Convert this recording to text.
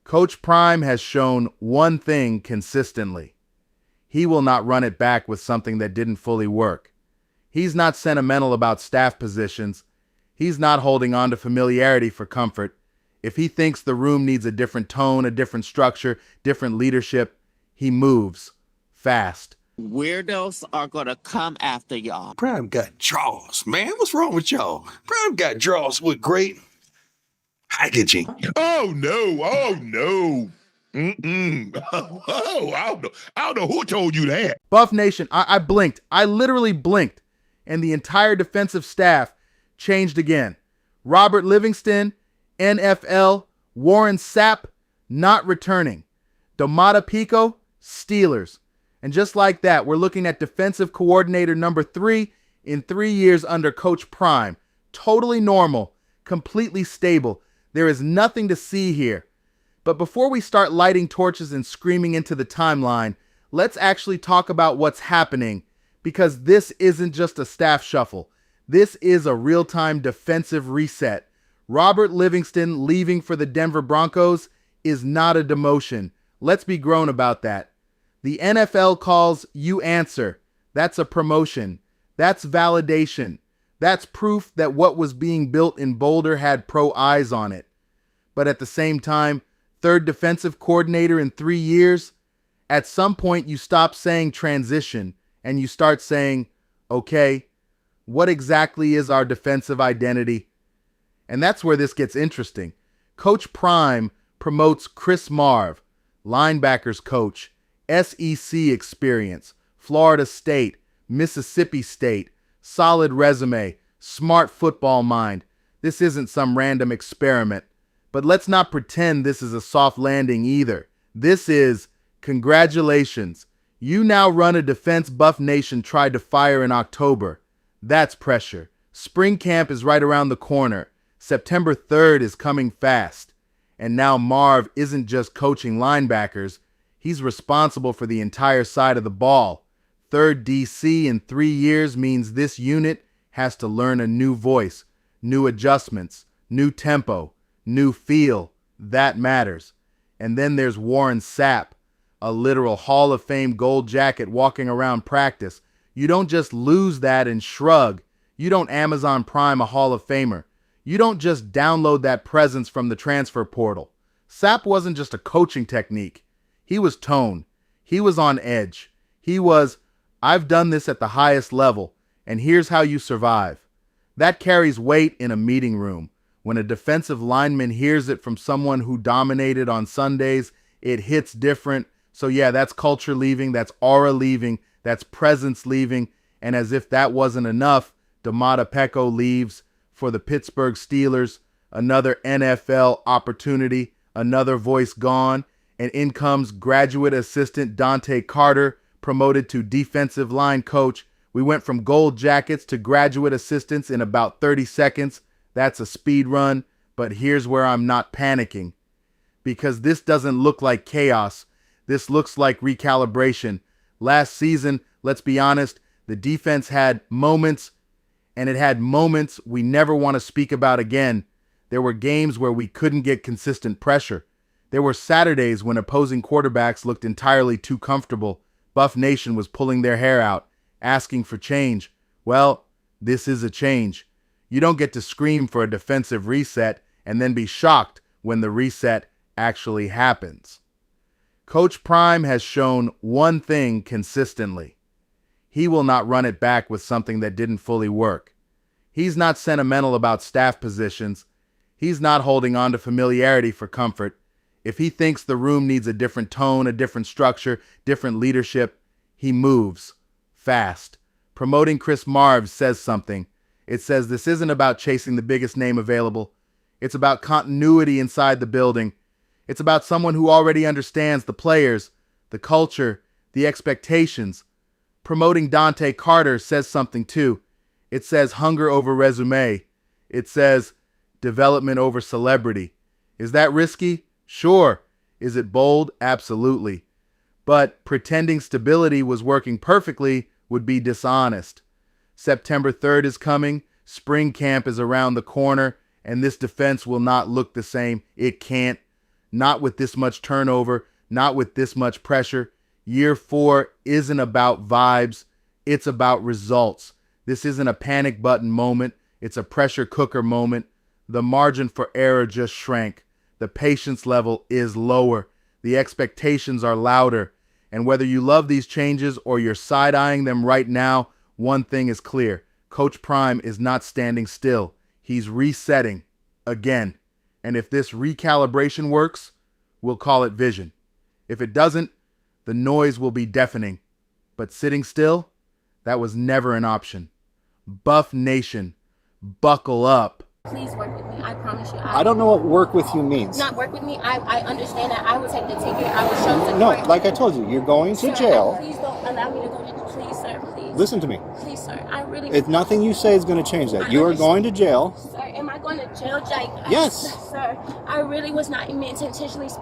Coach Prime has shown one thing consistently. He will not run it back with something that didn't fully work. He's not sentimental about staff positions. He's not holding on to familiarity for comfort. If he thinks the room needs a different tone, a different structure, different leadership, he moves fast. Weirdos are gonna come after y'all. Prime got draws, man. What's wrong with y'all? Prime got draws with great packaging. Oh no. I don't know who told you that. Buff Nation, I blinked. I literally blinked. And the entire defensive staff changed again. Robert Livingston, NFL, Warren Sapp, not returning. Domata Peko, Steelers. And just like that, we're looking at defensive coordinator number 3 in 3 years under Coach Prime. Totally normal, completely stable. There is nothing to see here. But before we start lighting torches and screaming into the timeline, let's actually talk about what's happening, because this isn't just a staff shuffle. This is a real-time defensive reset. Robert Livingston leaving for the Denver Broncos is not a demotion. Let's be grown about that. The NFL calls you answer. That's a promotion. That's validation. That's proof that what was being built in Boulder had pro eyes on it. But at the same time, third defensive coordinator in 3 years, at some point you stop saying transition and you start saying, okay, what exactly is our defensive identity? And that's where this gets interesting. Coach Prime promotes Chris Marve, linebackers coach, SEC experience, Florida State, Mississippi State, solid resume, smart football mind. This isn't some random experiment. But let's not pretend this is a soft landing either. This is congratulations. You now run a defense Buff Nation tried to fire in October. That's pressure. Spring camp is right around the corner. September 3rd is coming fast. And now Marve isn't just coaching linebackers. He's responsible for the entire side of the ball. Third DC in 3 years means this unit has to learn a new voice, new adjustments, new tempo, new feel. That matters. And then there's Warren Sapp, a literal Hall of Fame gold jacket walking around practice. You don't just lose that and shrug. You don't Amazon Prime a Hall of Famer. You don't just download that presence from the transfer portal. Sapp wasn't just a coaching technique. He was tone. He was on edge. He was, I've done this at the highest level, and here's how you survive. That carries weight in a meeting room. When a defensive lineman hears it from someone who dominated on Sundays, it hits different. So yeah, that's culture leaving, that's aura leaving, that's presence leaving. And as if that wasn't enough, Domata Peko leaves for the Pittsburgh Steelers. Another NFL opportunity, another voice gone. And in comes graduate assistant Dante Carter, promoted to defensive line coach. We went from gold jackets to graduate assistants in about 30 seconds. That's a speed run, but here's where I'm not panicking. Because this doesn't look like chaos. This looks like recalibration. Last season, let's be honest, the defense had moments, and it had moments we never want to speak about again. There were games where we couldn't get consistent pressure. There were Saturdays when opposing quarterbacks looked entirely too comfortable. Buff Nation was pulling their hair out, asking for change. Well, this is a change. You don't get to scream for a defensive reset and then be shocked when the reset actually happens. Coach Prime has shown one thing consistently. He will not run it back with something that didn't fully work. He's not sentimental about staff positions. He's not holding on to familiarity for comfort. If he thinks the room needs a different tone, a different structure, different leadership, he moves fast. Promoting Chris Marve says something. It says this isn't about chasing the biggest name available. It's about continuity inside the building. It's about someone who already understands the players, the culture, the expectations. Promoting Dante Carter says something too. It says hunger over resume. It says development over celebrity. Is that risky? Sure. Is it bold? Absolutely. But pretending stability was working perfectly would be dishonest. September 3rd is coming, spring camp is around the corner, and this defense will not look the same. It can't. not with this much turnover, not with this much pressure. Year 4 isn't about vibes. It's about results. This isn't a panic button moment. It's a pressure cooker moment. The margin for error just shrank. The patience level is lower. The expectations are louder. And whether you love these changes or you're side-eyeing them right now, one thing is clear. Coach Prime is not standing still. He's resetting again. And if this recalibration works, we'll call it vision. If it doesn't, the noise will be deafening. But sitting still, that was never an option. Buff Nation, buckle up. Please work with me. I promise you. I don't know what work with you means. Not work with me. I understand that. I will take the ticket. I will show to No, court. like I told you, you're going to Sir, jail. Please don't allow me to go to jail. Please, sir. Please. Listen to me. Please, sir. I really. If nothing you say is going to change that. I You are understand. going to jail. Sir, am I going to jail, Jake? Yes. Sir, I really was not meant to intentionally